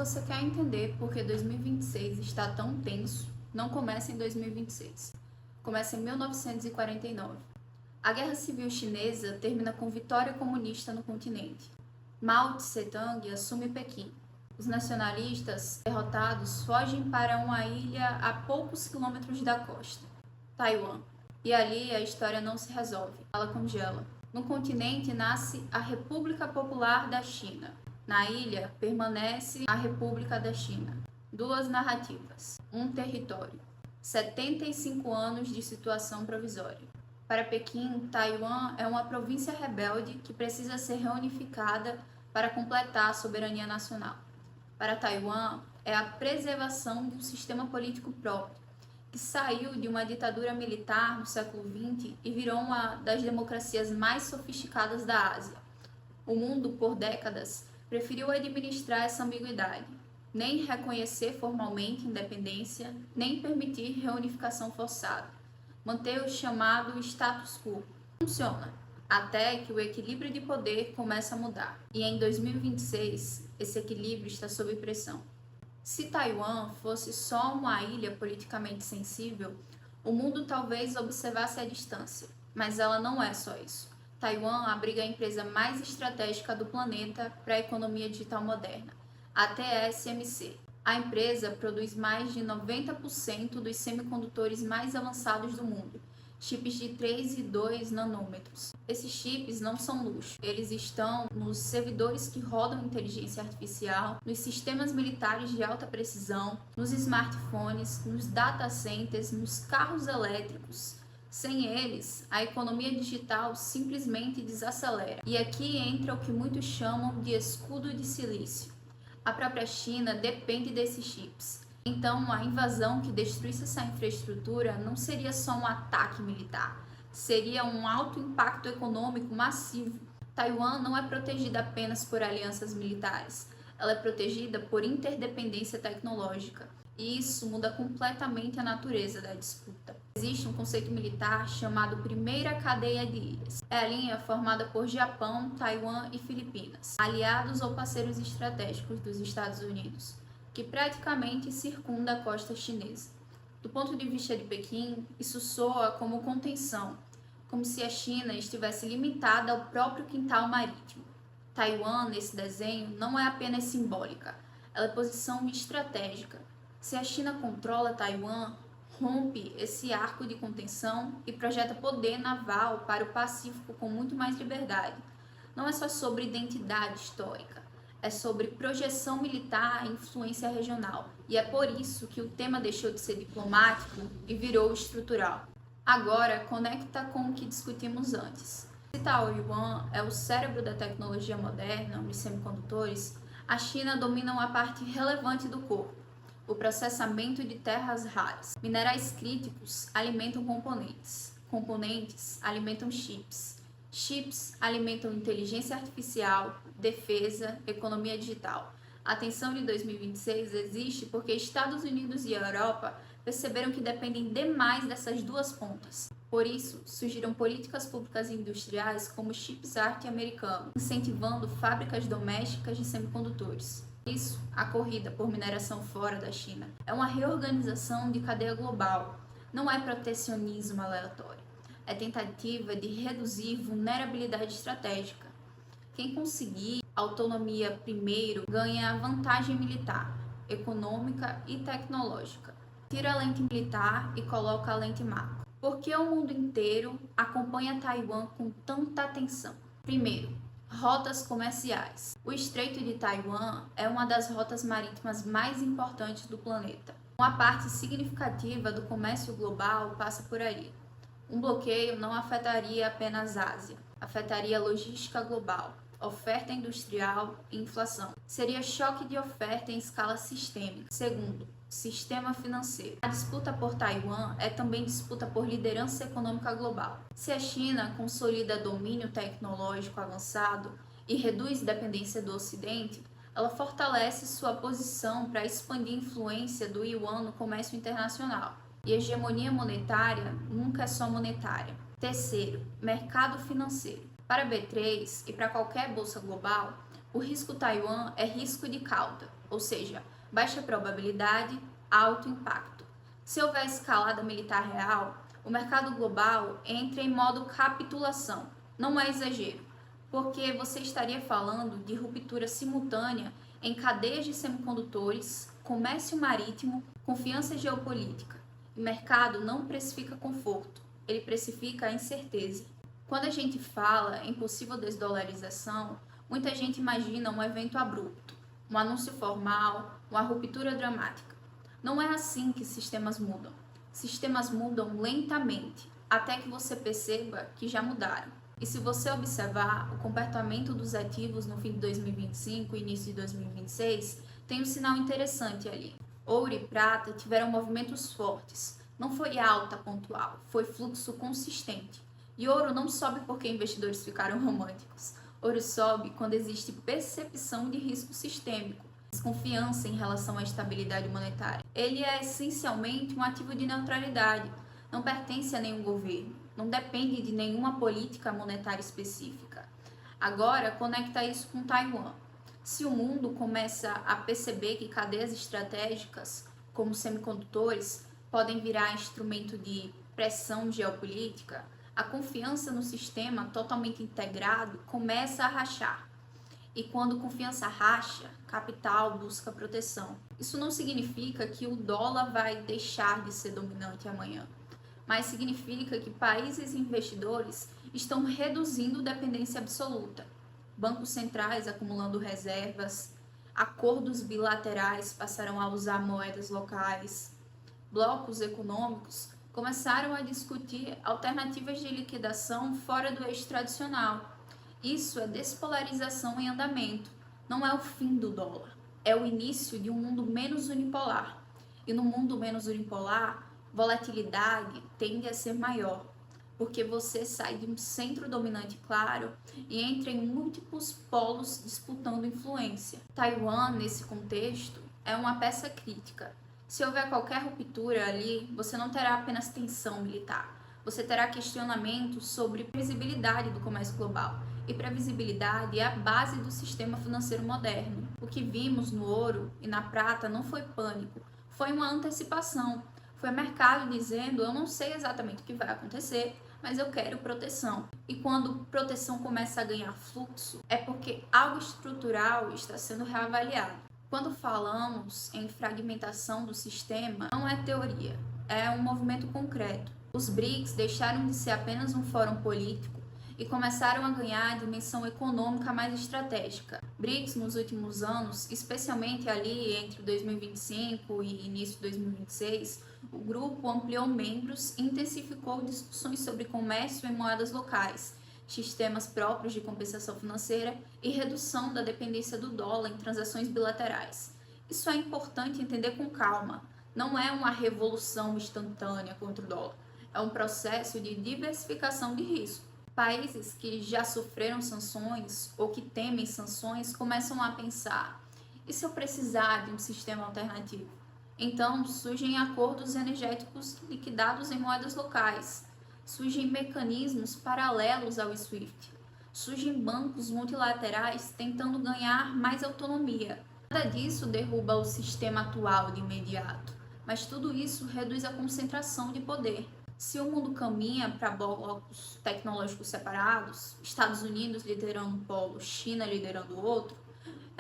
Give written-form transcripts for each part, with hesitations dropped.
você quer entender por que 2026 está tão tenso, não começa em 2026. Começa em 1949. A Guerra Civil Chinesa termina com vitória comunista no continente. Mao Tse-tung assume Pequim. Os nacionalistas derrotados fogem para uma ilha a poucos quilômetros da costa, Taiwan. E ali a história não se resolve, ela congela. No continente nasce a República Popular da China. Na ilha permanece a República da China. Duas narrativas, um território. 75 anos de situação provisória. Para Pequim, Taiwan é uma província rebelde que precisa ser reunificada para completar a soberania nacional. Para Taiwan, é a preservação de um sistema político próprio, que saiu de uma ditadura militar no século XX e virou uma das democracias mais sofisticadas da Ásia. O mundo, por décadas, preferiu administrar essa ambiguidade, nem reconhecer formalmente independência, nem permitir reunificação forçada. Manter o chamado status quo. Funciona, até que o equilíbrio de poder começa a mudar. E em 2026, esse equilíbrio está sob pressão. Se Taiwan fosse só uma ilha politicamente sensível, o mundo talvez observasse a distância, mas ela não é só isso. Taiwan abriga a empresa mais estratégica do planeta para a economia digital moderna, a TSMC. A empresa produz mais de 90% dos semicondutores mais avançados do mundo, chips de 3 e 2 nanômetros. Esses chips não são luxo, eles estão nos servidores que rodam inteligência artificial, nos sistemas militares de alta precisão, nos smartphones, nos data centers, nos carros elétricos. Sem eles, a economia digital simplesmente desacelera. E aqui entra o que muitos chamam de escudo de silício. A própria China depende desses chips. Então, a invasão que destruísse essa infraestrutura não seria só um ataque militar, seria um alto impacto econômico massivo. Taiwan não é protegida apenas por alianças militares, ela é protegida por interdependência tecnológica. E isso muda completamente a natureza da disputa. Existe um conceito militar chamado Primeira Cadeia de Ilhas. É a linha formada por Japão, Taiwan e Filipinas, aliados ou parceiros estratégicos dos Estados Unidos, que praticamente circunda a costa chinesa. Do ponto de vista de Pequim, isso soa como contenção, como se a China estivesse limitada ao próprio quintal marítimo. Taiwan, nesse desenho, não é apenas simbólica, ela é posição estratégica. Se a China controla Taiwan, rompe esse arco de contenção e projeta poder naval para o Pacífico com muito mais liberdade. Não é só sobre identidade histórica, é sobre projeção militar e influência regional. E é por isso que o tema deixou de ser diplomático e virou estrutural. Agora, conecta com o que discutimos antes. Se Taiwan é o cérebro da tecnologia moderna, os semicondutores, a China domina uma parte relevante do corpo, o processamento de terras raras. Minerais críticos alimentam componentes. Componentes alimentam chips. Chips alimentam inteligência artificial, defesa, economia digital. A tensão de 2026 existe porque Estados Unidos e a Europa perceberam que dependem demais dessas duas pontas. Por isso, surgiram políticas públicas e industriais como o Chips Act americano, incentivando fábricas domésticas de semicondutores. Isso, a corrida por mineração fora da China, é uma reorganização de cadeia global, não é protecionismo aleatório. É tentativa de reduzir vulnerabilidade estratégica. Quem conseguir autonomia primeiro ganha vantagem militar, econômica e tecnológica. Tira a lente militar e coloca a lente macro. Por que o mundo inteiro acompanha Taiwan com tanta atenção? Primeiro, rotas comerciais. O Estreito de Taiwan é uma das rotas marítimas mais importantes do planeta. Uma parte significativa do comércio global passa por ali. Um bloqueio não afetaria apenas a Ásia, afetaria a logística global, oferta industrial e inflação. Seria choque de oferta em escala sistêmica. Segundo, sistema financeiro. A disputa por Taiwan é também disputa por liderança econômica global. Se a China consolida domínio tecnológico avançado e reduz dependência do Ocidente, ela fortalece sua posição para expandir a influência do yuan no comércio internacional. E a hegemonia monetária nunca é só monetária. Terceiro, mercado financeiro. Para a B3 e para qualquer bolsa global, o risco Taiwan é risco de cauda. ou seja, baixa probabilidade, alto impacto. Se houver escalada militar real, o mercado global entra em modo capitulação. Não é exagero, porque você estaria falando de ruptura simultânea em cadeias de semicondutores, comércio marítimo, confiança geopolítica. O mercado não precifica conforto, ele precifica a incerteza. Quando a gente fala em possível desdolarização, muita gente imagina um evento abrupto, um anúncio formal, uma ruptura dramática. Não é assim que sistemas mudam. Sistemas mudam lentamente, até que você perceba que já mudaram. E se você observar o comportamento dos ativos no fim de 2025 e início de 2026, tem um sinal interessante ali. Ouro e prata tiveram movimentos fortes. Não foi alta pontual, foi fluxo consistente. E ouro não sobe porque investidores ficaram românticos. Ouro sobe quando existe percepção de risco sistêmico, desconfiança em relação à estabilidade monetária. Ele é essencialmente um ativo de neutralidade, não pertence a nenhum governo, não depende de nenhuma política monetária específica. Agora, conecta isso com Taiwan. Se o mundo começa a perceber que cadeias estratégicas, como semicondutores, podem virar instrumento de pressão geopolítica, a confiança no sistema totalmente integrado começa a rachar. E quando confiança racha, capital busca proteção. Isso não significa que o dólar vai deixar de ser dominante amanhã, mas significa que países e investidores estão reduzindo dependência absoluta. Bancos centrais acumulando reservas, acordos bilaterais passarão a usar moedas locais, blocos econômicos começaram a discutir alternativas de liquidação fora do eixo tradicional. Isso é despolarização em andamento, não é o fim do dólar, é o início de um mundo menos unipolar. E no mundo menos unipolar, volatilidade tende a ser maior, porque você sai de um centro dominante claro e entra em múltiplos polos disputando influência. Taiwan, nesse contexto, é uma peça crítica. Se houver qualquer ruptura ali, você não terá apenas tensão militar, você terá questionamento sobre previsibilidade do comércio global. E previsibilidade é a base do sistema financeiro moderno. O que vimos no ouro e na prata não foi pânico, foi uma antecipação. Foi o mercado dizendo, eu não sei exatamente o que vai acontecer, mas eu quero proteção. E quando proteção começa a ganhar fluxo, é porque algo estrutural está sendo reavaliado. Quando falamos em fragmentação do sistema, não é teoria, é um movimento concreto. Os BRICS deixaram de ser apenas um fórum político e começaram a ganhar a dimensão econômica mais estratégica. BRICS nos últimos anos, especialmente ali entre 2025 e início de 2026, o grupo ampliou membros e intensificou discussões sobre comércio em moedas locais, sistemas próprios de compensação financeira e redução da dependência do dólar em transações bilaterais. Isso é importante entender com calma. Não é uma revolução instantânea contra o dólar. É um processo de diversificação de risco. Países que já sofreram sanções ou que temem sanções começam a pensar: e se eu precisar de um sistema alternativo? Então surgem acordos energéticos liquidados em moedas locais, surgem mecanismos paralelos ao SWIFT, surgem bancos multilaterais tentando ganhar mais autonomia. Nada disso derruba o sistema atual de imediato, mas tudo isso reduz a concentração de poder. Se o mundo caminha para blocos tecnológicos separados, Estados Unidos liderando um polo, China liderando o outro,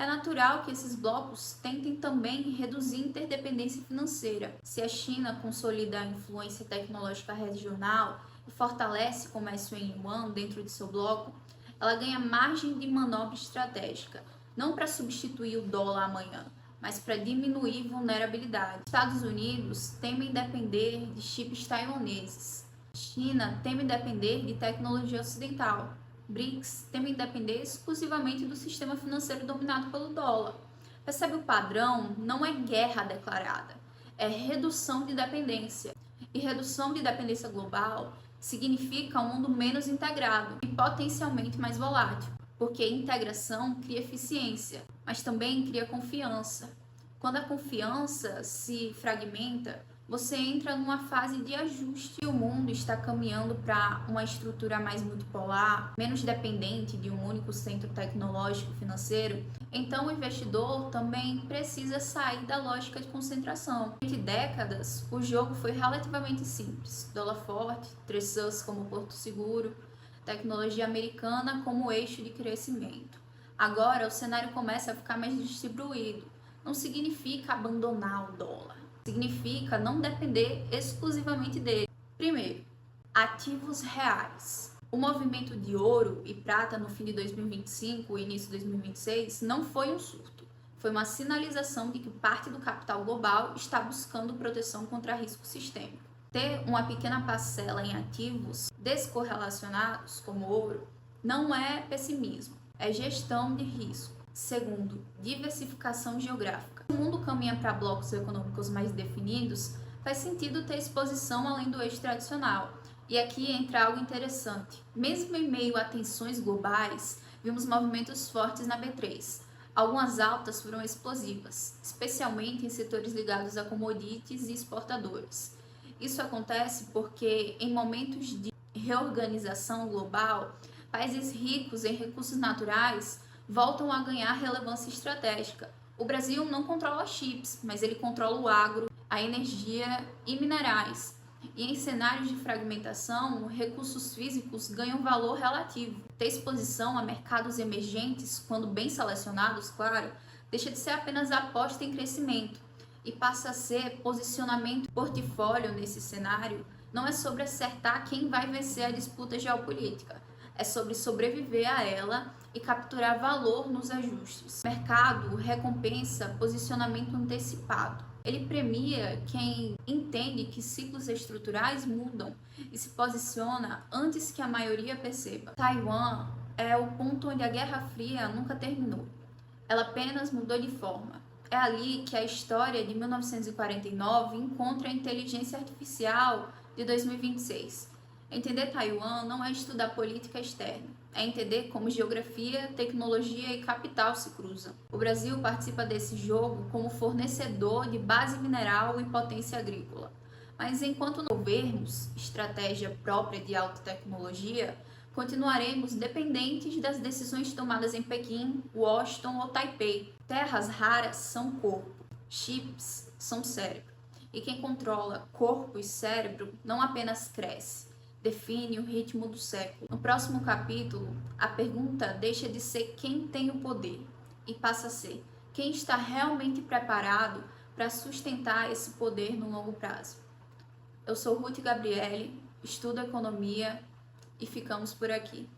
é natural que esses blocos tentem também reduzir interdependência financeira. Se a China consolida a influência tecnológica regional e fortalece o comércio em yuan dentro de seu bloco, ela ganha margem de manobra estratégica, não para substituir o dólar amanhã, mas para diminuir vulnerabilidade. Estados Unidos temem depender de chips taiwaneses. China teme depender de tecnologia ocidental. BRICS temem depender exclusivamente do sistema financeiro dominado pelo dólar. Percebe o padrão? Não é guerra declarada, é redução de dependência. E redução de dependência global significa um mundo menos integrado e potencialmente mais volátil, porque integração cria eficiência, mas também cria confiança. Quando a confiança se fragmenta, você entra numa fase de ajuste. O mundo está caminhando para uma estrutura mais multipolar, menos dependente de um único centro tecnológico financeiro. Então, o investidor também precisa sair da lógica de concentração. Durante décadas, o jogo foi relativamente simples: dólar forte, Treasuries como porto seguro, tecnologia americana como eixo de crescimento. Agora, o cenário começa a ficar mais distribuído. Não significa abandonar o dólar, significa não depender exclusivamente dele. Primeiro, ativos reais. O movimento de ouro e prata no fim de 2025 e início de 2026 não foi um surto. Foi uma sinalização de que parte do capital global está buscando proteção contra risco sistêmico. Ter uma pequena parcela em ativos descorrelacionados, como ouro, não é pessimismo, é gestão de risco. Segundo, diversificação geográfica. Se o mundo caminha para blocos econômicos mais definidos, faz sentido ter exposição além do eixo tradicional. E aqui entra algo interessante. Mesmo em meio a tensões globais, vimos movimentos fortes na B3. Algumas altas foram explosivas, especialmente em setores ligados a commodities e exportadores. Isso acontece porque, em momentos de reorganização global, países ricos em recursos naturais voltam a ganhar relevância estratégica. O Brasil não controla chips, mas ele controla o agro, a energia e minerais. E em cenários de fragmentação, recursos físicos ganham valor relativo. Ter exposição a mercados emergentes, quando bem selecionados, claro, deixa de ser apenas aposta em crescimento e passa a ser posicionamento. Portfólio nesse cenário não é sobre acertar quem vai vencer a disputa geopolítica, é sobre sobreviver a ela e capturar valor nos ajustes. O mercado recompensa posicionamento antecipado. Ele premia quem entende que ciclos estruturais mudam e se posiciona antes que a maioria perceba. Taiwan é o ponto onde a Guerra Fria nunca terminou. Ela apenas mudou de forma. É ali que a história de 1949 encontra a inteligência artificial de 2026. Entender Taiwan não é estudar política externa, é entender como geografia, tecnologia e capital se cruzam. O Brasil participa desse jogo como fornecedor de base mineral e potência agrícola. Mas enquanto não desenvolvermos estratégia própria de alta tecnologia, continuaremos dependentes das decisões tomadas em Pequim, Washington ou Taipei. Terras raras são corpo, chips são cérebro. E quem controla corpo e cérebro não apenas cresce, define o ritmo do século. No próximo capítulo, a pergunta deixa de ser quem tem o poder e passa a ser quem está realmente preparado para sustentar esse poder no longo prazo. Eu sou Ruth Gabriele, estudo economia e ficamos por aqui.